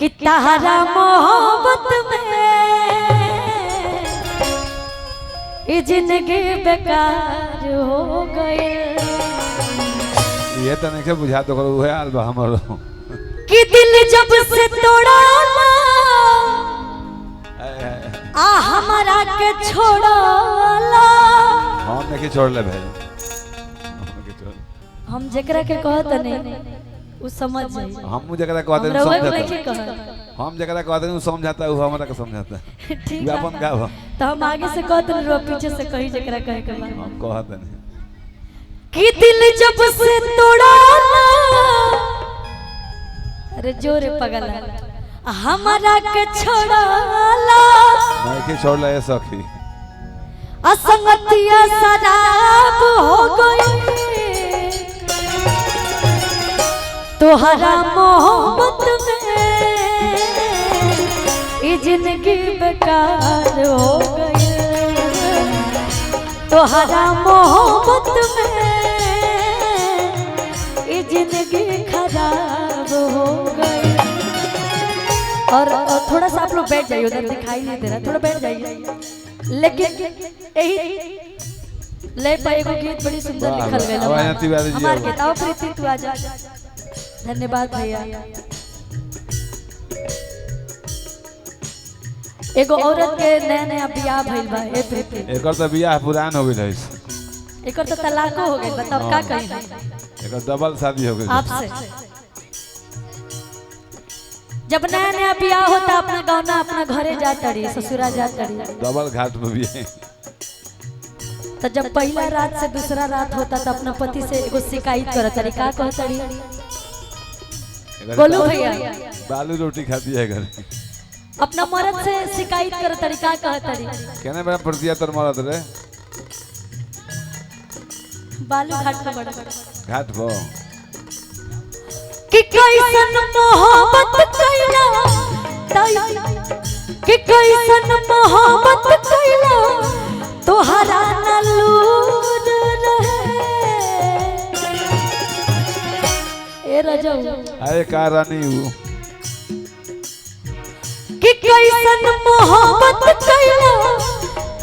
कि तारा मोहब्बत में ये जिंदगी बेकार हो गई। ये तो नहीं बुझा तो करो है अलबा हमारो कि दिल जब से तोड़ा आ हमारा के छोड़ा हम नहीं छोड़ ले भाई हम जेकरा के कहत नहीं उ समझ जाई। हम जकरा कहते हैं समझाता हम जकरा कहते हैं समझाता है हमरा के समझाता है। ठीक है अपन का तो हम आगे से कहते नहीं रो पीछे से कहीं जकरा कहे के बाद हम कहते नहीं कि दिल जब से तोड़ा अरे जोरे पगला हमारा के छोड़ाला मैं के छोड़ ले सखी असंगतिया शराब हो गई तोहरा मोहब्बत में ये जिंदगी बेकार हो गई तोहरा मोहब्बत में ये जिंदगी खराब हो गई। और थोड़ा सा आप लोग बैठ जाइए उधर दिखाई नहीं दे रहा थोड़ा बैठ जाइए। लेकिन यही ले पाएगो गीत बड़ी सुंदर लिखल गया हमार के ताओ प्रीति तू आजा। धन्यवाद भैया। एगो औरत के नया नया बियाह भइल बा ए प्रीति एकर तो बियाह पुरान हो गइल है एकर तो तलाको हो गइल बताओ का कही एकर डबल शादी हो गइल आपसे। जब नया नया बियाह होता अपना गाँव ना अपना घरे जाता रही ससुरा जाता रही डबल घाट में भी है। तो जब पहला रात से दूसरा रात होता तो अपना पति से एगो शिकायत करत रही का कहता रही गोलू भैया बालू रोटी खाती है घर अपना मर्द से शिकायत करत रही का कहता रही कहने बड़ा प्रतिया तर मरत रे बालू घाट का बड़ा घाट भो कि कैसन मोहब्बत कैला कि कैसन मोहब्बत कैला तोहरा न लूर रहे ए रजौ अरे का रानी हूँ कि कैसन मोहब्बत कैला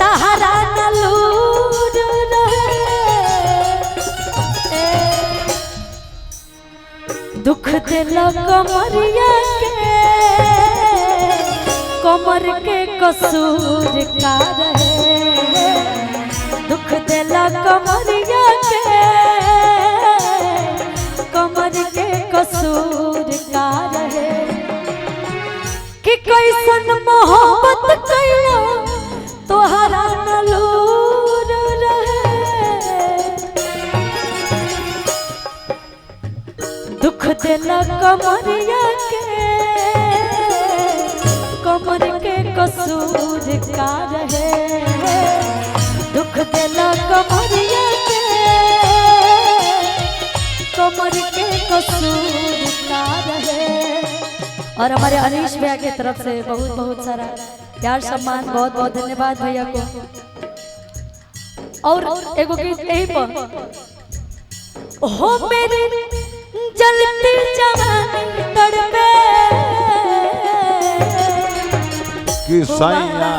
तोहरा न लूर रहे दुख दिला कमर के कसूर का रहे दुख दिला कमर के कसूर का रहे कि कैसन मोहब्बत कैला तोहरा न लूर रहे दुख दिला कमर के कसूर का रहे दुख दिला कमर के कसूर का रहे। और हमारे अनीश भैया की तरफ से बहुत बहुत सारा प्यार सम्मान बहुत बहुत धन्यवाद भैया को। और एगो गीत यही पर हो मेरी जलती जवानी तड़पे कि सैया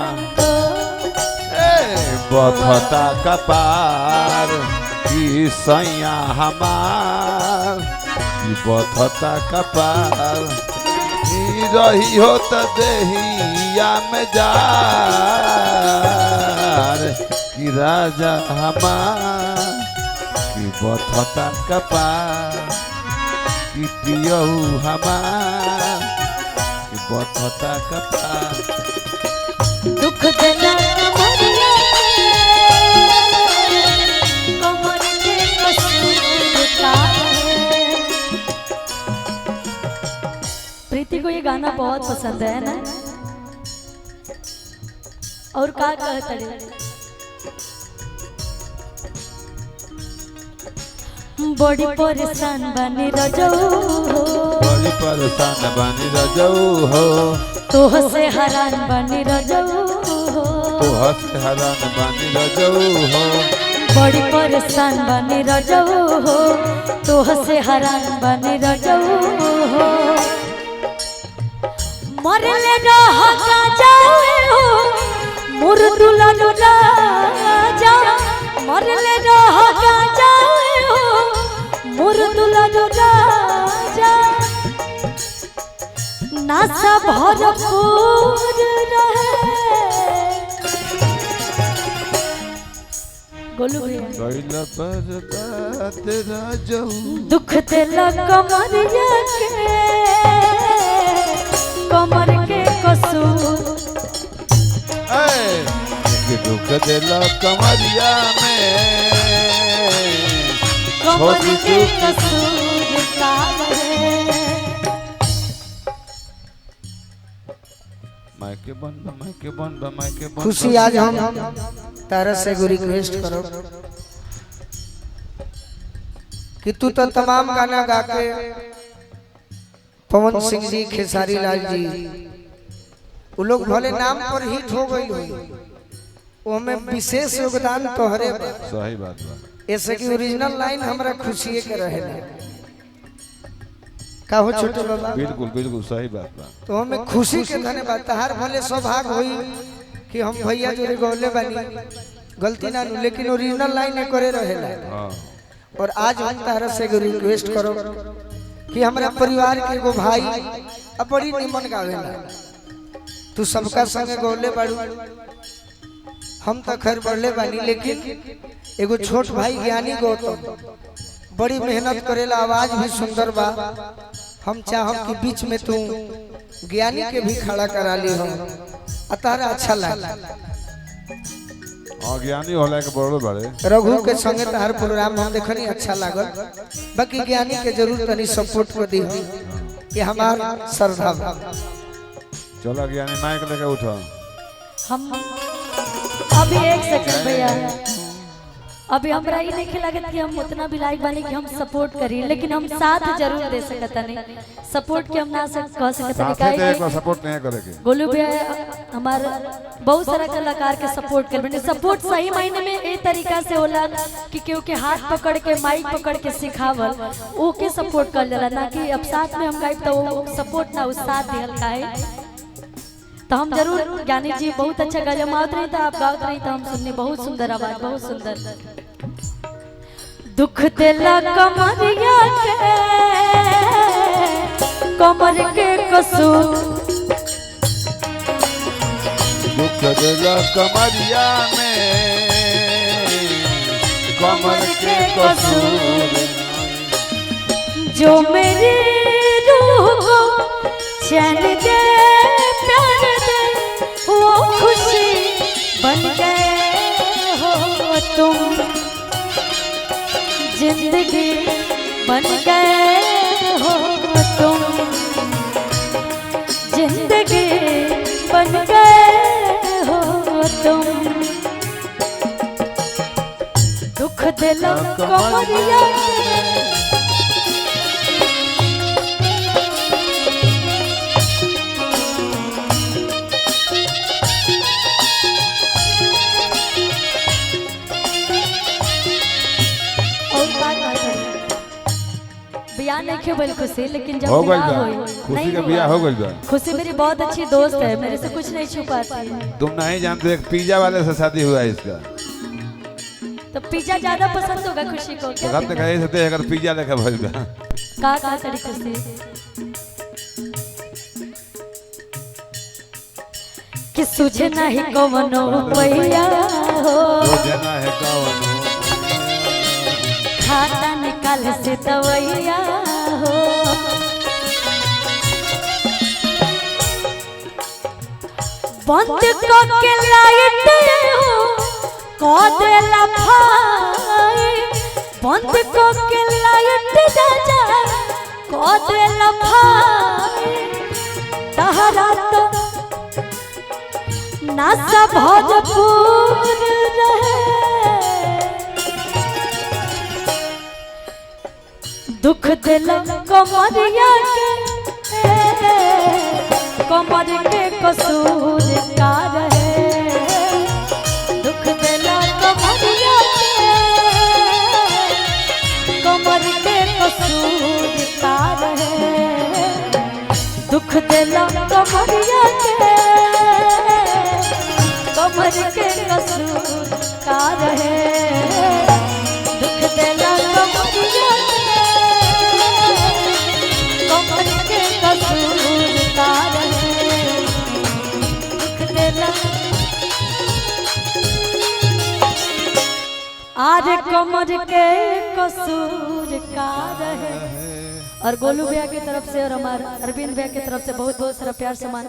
बथता कपार कि सैया हमार कि बथता कपार रही हो तो देहिया में जार कि राजा हमार कि बथता कपार कि पियऊ हमार कि बथता कपार दुख दिला कमर के कसूर का रहे। प्रीति को ये गाना बहुत पसंद है ना और का कहता है बड़ी परेशान बनी रजऊ बड़ी परेशान बनी रजऊ हो तोह से हैरान बनी रजऊ हो तोह से हैरान बनी रजऊ हो बड़ी परेशान बनी रजऊ हो तोह से हैरान बनी रजऊ हो मरले रह जाए हो मुर्दुला राजा मरले रह जाए हो मुर्दुला राजा नासा भरपूर रहे गोलू भैया गइला पर बात राजू दुख दिला कमरिया के कसूर कि दुख दिला कमरिया में कमर के कसूर का मायके बंद खुशी आज हम तारा से एगो रिक्वेस्ट करो कि तू तो तमाम गाना गा के पवन सिंह जी खेसारी लाल जी वो लोग भले नाम पर हिट हो गई वो में विशेष योगदान तोहरे बा। सही बात बा ऐसे कि ओरिजिनल लाइन हमरा खुशी के रहे का हो छोटे बाबा बिल्कुल बिल्कुल सही बात बा तो हमें खुशी के धन्यवाद तहार भले सौभाग्य होई कि हम भैया जोरे गौले बानी गलती ना नु लेकिन ओरिजिनल लाइन करे रहेला हां और आज हम तारा से एगो रिक्वेस्ट करो कि हमरा परिवार के एगो भाई अब बड़ी निमन गावेला तू सबका संगे गौले बाड़ू हम तो खैर बढ़ले बानी लेकिन एगो छोट भाई ज्ञानी गौतम बड़ी मेहनत करेला आवाज भी सुंदर बा हम चाहब कि बीच में तू ज्ञानी के भी खड़ा करा ली हो तारा अच्छा लगा ज्ञानी होला के बड़ो बड़े रघु के संगे तार प्रोग्राम हम देखनी अच्छा लागल बाकी ज्ञानी के जरूर तनी सपोर्ट को दी ये हमार श्रद्धा बा चलो ज्ञानी माइक लेके उठो हम अभी एक सेकंड भैया अभी हमरा ही नहीं लागत कि हम उतना भी लायक बानी कि हम सपोर्ट करी लेकिन हम साथ जरूर दे सकता नहीं सपोर्ट के हम ना कह सकता साथे को सपोर्ट नहीं करेगे गोलू भैया हमार बहुत सारा कलाकार के सपोर्ट कर बने सपोर्ट सही मायने में ए तरीका से होला कि केहू के हाथ पकड़ के माइक पकड़ के सिखावल ओके सपोर्ट कर जाला ना कि अब साथ में हम गाइब तो सपोर्ट ना उस साथ दिहल काहे तो हम जरूर ज्ञानी जी बहुत अच्छा गाते मावत रही था आप गावत रही था हम सुनने बहुत सुंदर आवाज बहुत सुंदर दुख दिला कमरिया के कमर के कसूर दुख दिला कमरिया में कमर के कसूर जो मेरी रूह को चैन दे प्यार दे वो खुशी बन गए हो तुम जिंदगी बन गए हो तुम जिंदगी बन गए हो तुम दुख दिला कमरिया बियाह नहीं खे बोल खुशी लेकिन जब हो बियाह गइल होई खुशी का बियाह हो गइल बा खुशी मेरी बहुत अच्छी दोस्त है मेरे से कुछ नहीं छुपाती तुम नहीं जानते एक पिज्जा वाले से शादी हुआ है इसका तो पिज्जा ज्यादा पसंद होगा खुशी को तो क्या हम तो कहे थे अगर पिज्जा लेके भइल बा का करी खुशी कि सुझे नहीं कवनो पैया हो जो जना है कौन खाता निकाल से दवैया हो बंद करके लाइट हो को देला भाई बंद करके लाइट जा को देला भाई तहरा तो नासा भोजपुर रहे दुख दिला कमरिया के कमर के कसूर का रहे दुख दिला कमरिया के कमर के कसूर का रहे दुख दिला कमरिया के कमर के कसूर का रहे दुख देला कमरिया के कमर के कसूर का रहे दुख देला आज कमर के कसूर का रहे। और गोलू भैया की तरफ से और हमारे अरविंद भैया की तरफ से बहुत बहुत सारा प्यार सम्मान।